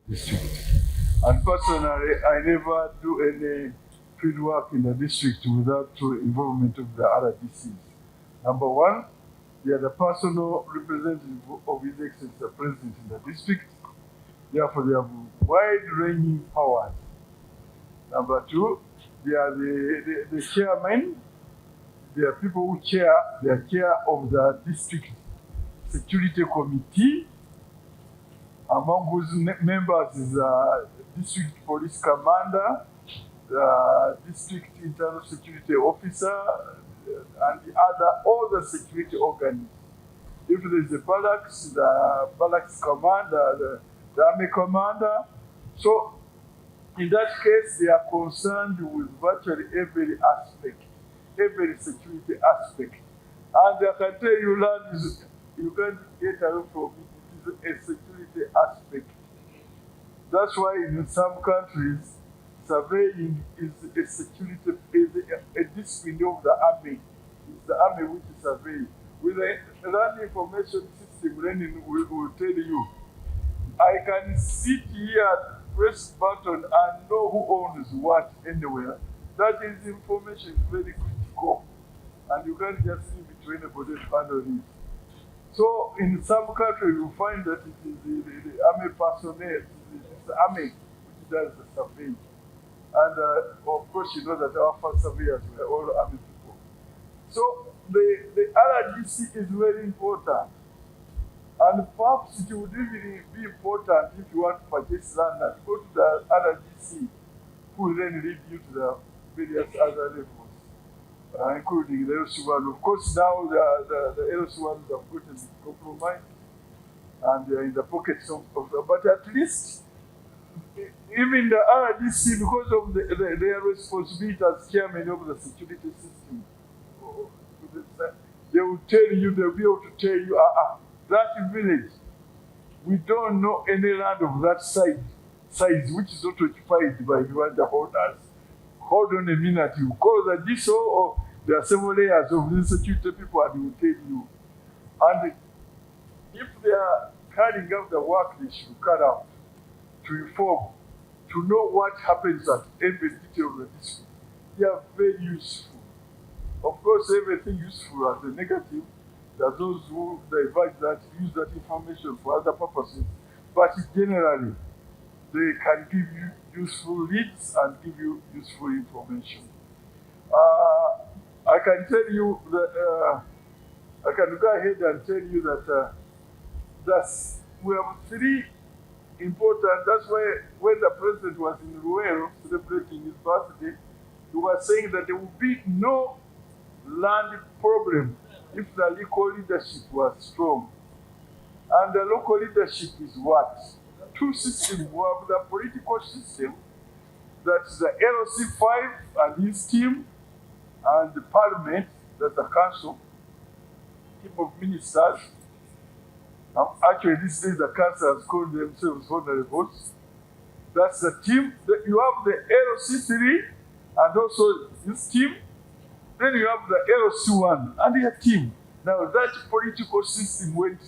district. And personally, I never do any field work in the district without the involvement of the RDCs. Number one, they are the personal representative of His Excellency the President in the district. Therefore, they have wide-ranging powers. Number two, they are the chairman. They are people who chair of the district security committee, among whose members is the district police commander, the district internal security officer, and all the security organs. If there is a barracks, the barracks commander, the army commander. So in that case, they are concerned with virtually every aspect, every security aspect. And I can tell you, land is, you can't get away from it. It is a security aspect. That's why in some countries, surveying is a security, is a discipline of the army. It's the army which is surveying. With the land information system, Lenin will tell you, I can sit here, press button, and know who owns what anywhere. That is information very critical, and you can't just leave it to anybody to handle it. So in some countries, you find that it is the army personnel, it's the army which does the survey. And of course, you know that our first surveyors were all army people. So the RDC is very important. And perhaps it would really be important if you want to purchase land and go to the RDC, who will then lead you to the various other levels, including the LC1. Of course, now the LC1s have gotten compromised and they are in the pockets of but at least, even the RDC, because of their responsibility as chairman of the security system, they will tell you, they'll be able to tell you, that village, we don't know any land of that size which is not occupied by the holders. Hold on a minute, you call the DSO or there are several layers of the security people and they will tell you. And if they are carrying out the work they should carry out, to inform, to know what happens at every detail of the district, they are very useful. Of course, everything useful as a negative. There are those who divide that, use that information for other purposes. But generally, they can give you useful leads and give you useful information. I can tell you that, I can go ahead and tell you that we have three important, that's why when the president was in Ruel celebrating his birthday, he was saying that there would be no land problem if the local leadership was strong. And the local leadership is what? Two systems. We have the political system, that's the LC5 and his team, and the parliament, that's the council, team of ministers. Actually, these days the council has called themselves honorables. That's the team. You have the LC3 and also his team. Then you have the LC1 and their team. Now that political system went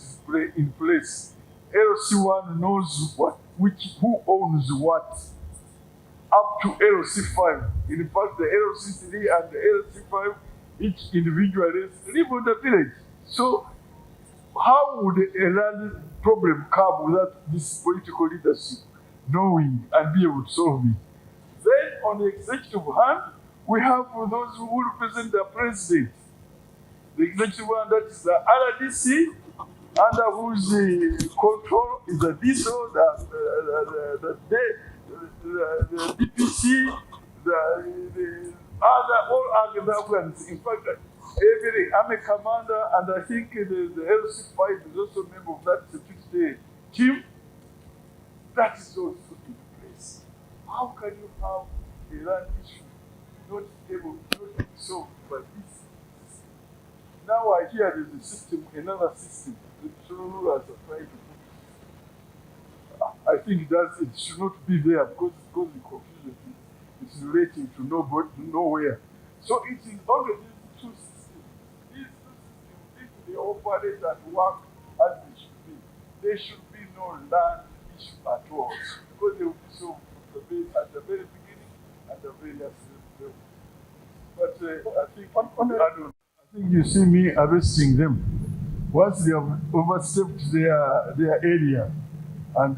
in place. LC1 knows who owns what, up to LC5. In fact, the LC3 and the LC5, each individually live in the village. So how would a land problem come without this political leadership knowing and be able to solve it? Then on the executive hand, we have those who represent the president. The executive one, that is the RDC, under whose control is the DSO, the DPC, the all other organs. In fact, every army commander, and I think the LC5 is also a member of that security team. That is also in place. How can you have a land issue not able to be solved by this system? Now I hear there's a system, another system, the rulers are trying to put. I think that it should not be there because it's causing confusion. It's relating to nowhere. So it is only these two systems. These two systems, if they operate and work as they should be, there should be no land issue at all. the very beginning, at the very last level. But I think you see me arresting them. Once they have overstepped their area, and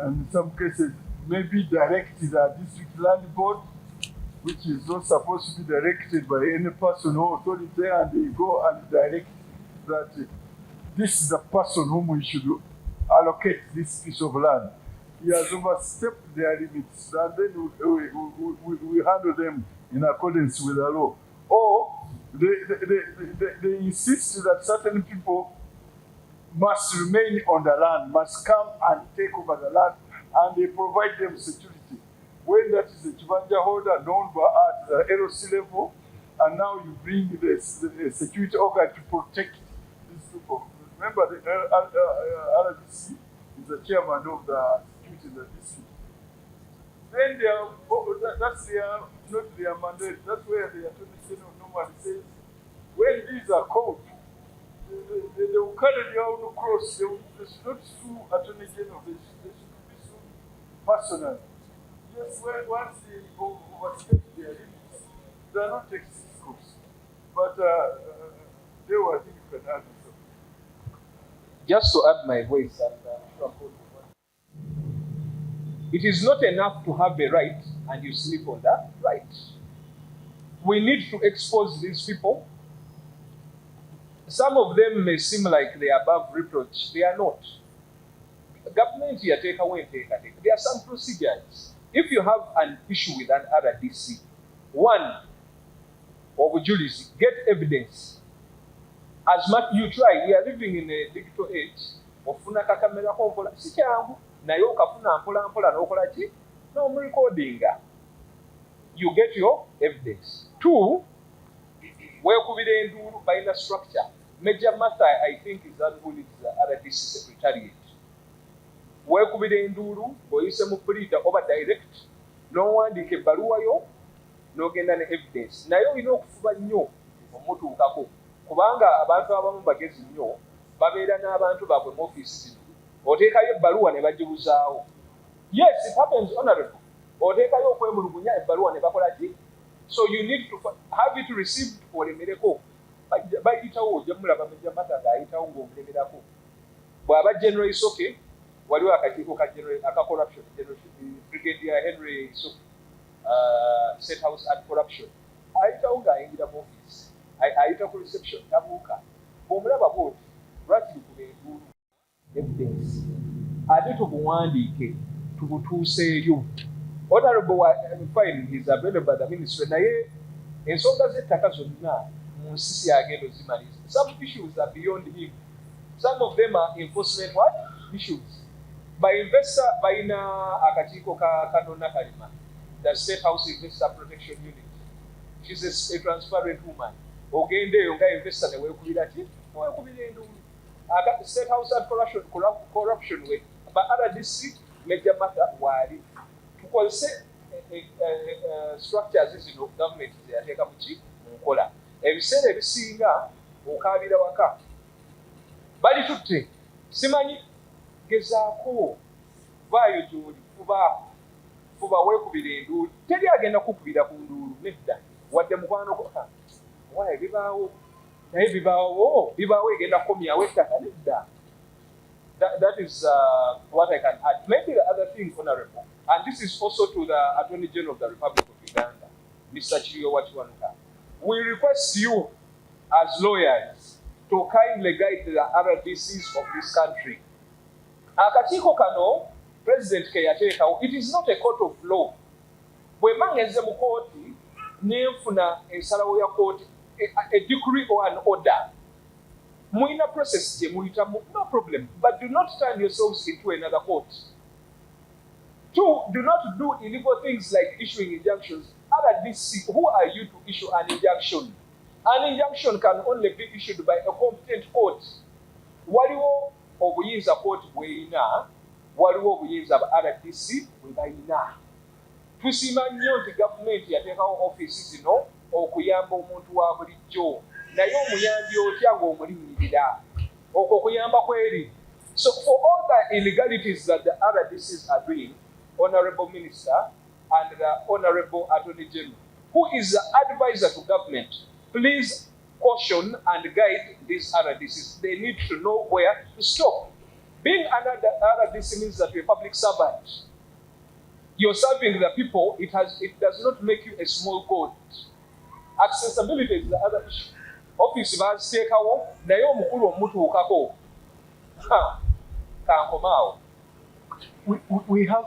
in some cases, maybe direct the district land board, which is not supposed to be directed by any person or authority, and they go and direct that this is the person whom we should allocate this piece of land. He has overstepped their limits, and then we handle them in accordance with the law. Or they insist that certain people must remain on the land, must come and take over the land, and they provide them security. When that is a Chivanja holder known at the LOC level, and now you bring the security organ to protect these people. Remember, the RDC is the chairman of the security in the district. Then that's not their mandate. That's where the Attorney General normally says, when these are caught, they will carry their own cross. They should not sue Attorney General. They should be sued personally. Yes, once they overstep their limits, they are not taking this course. But they were, I think you can add something. Just to add my voice, it is not enough to have a right and you sleep on that right. We need to expose these people. Some of them may seem like they are above reproach. They are not. Government here take away. There are some procedures. If you have an issue with an RDC, one, of juries, get evidence. As much you try, we are living in a digital age. Ofuna kakamera kompola sikyangu na yo kafuna mpola nokola ki no recording. You get your evidence. Two, wekubire nduru by the structure. Major matter I think is that who is the RDC secretariat. Wekubire nduru oyise mu pulita over direct no wandike baluwa yo no genda ne evidence. Nayo ino okufuba nnyo omuntu ukako. Kubanga abantu abamu bagezi nnyo babeera n'abantu baabwe mu office zino. Oteekayo ebbaluwa ne bagibuzaawo. Yes, it happens, honorable. Oteekayo okwemulugunya ebbaluwa ne bakola ki? So you need to have it received olemereko. Bayitawo ojja mulaba Major Matter ng'ayitawo ng'omulemerako. Bw'aba General Isoke, waliwo akakiiko ka corruption, Brigadier Henry Isoke, State House and Corruption. Ayitawo ng'ayingira mu office. Ayita ku reception tabuuka. Bw'omulaba bw'oti lwaki likuba enduulu evidence. Ate tubuwandiike tubutuuseeyo. Honorable file is available by the ministry. Naye ensonga z'ettaka zonna mu nsi syagenda ozimaliza. Some issues are beyond him. Some of them are enforcement issues. By investor, bayina akakiiko Katonda Kalima, the State House Investor Protection Unit. She's a transparent woman. Ogende eyo nga investor ne weekubira ki? Weekubira enduulu. State House and corruption we. Ba RDC Major Matter waali. Tukozese structures zino government zeyateeka mu ki nkola. Ebiseera ebisinga okaabira waka. Bali tutte. Simanyi gezaako. Vaayo gy'oli fuba weekubira enduulu. Teri agenda kukubira ku nduulu nedda. Wadde mukwano gwa. Waye bibaawo. Naye bibaawo egenda kukomyawo ettaka nedda. That is what I can add. Maybe the other thing, Honorable, and this is also to the Attorney General of the Republic of Uganda, Mr. Chiriyo Wachiwanuka. We request you as lawyers to kindly guide the RDCs of this country. Akakiiko kano, President Keyateekawo, it is not a court of law. Bwe mangeze mu kooti, nenfuna ensalawo ya kooti, a decree or an order. Muina process je muitamu, no problem, but do not turn yourselves into another court. Two, do not do illegal things like issuing injunctions. RDC, who are you to issue an injunction? An injunction can only be issued by a competent court. Waliwo obuyinza court bweina, waliwo obuyinza RDC bwebayina. Tusiima nnyo nti government yateekawo offices zino okuyamba omuntu wa bulijjo. Naye omuyambi otya ng'omulinyirira okwo okuyamba kweri. So for all the illegalities that the RDCs are doing, Honorable Minister, and the Honorable Attorney General, who is the advisor to government. Please caution and guide these RDCs. They need to know where to stop. Being an RDC means that you're a public servant. You're serving the people. It does not make you a small god. Accessibility is the other issue. Office baasiteekawo naye omukulu omutuukako kankomaawo. We have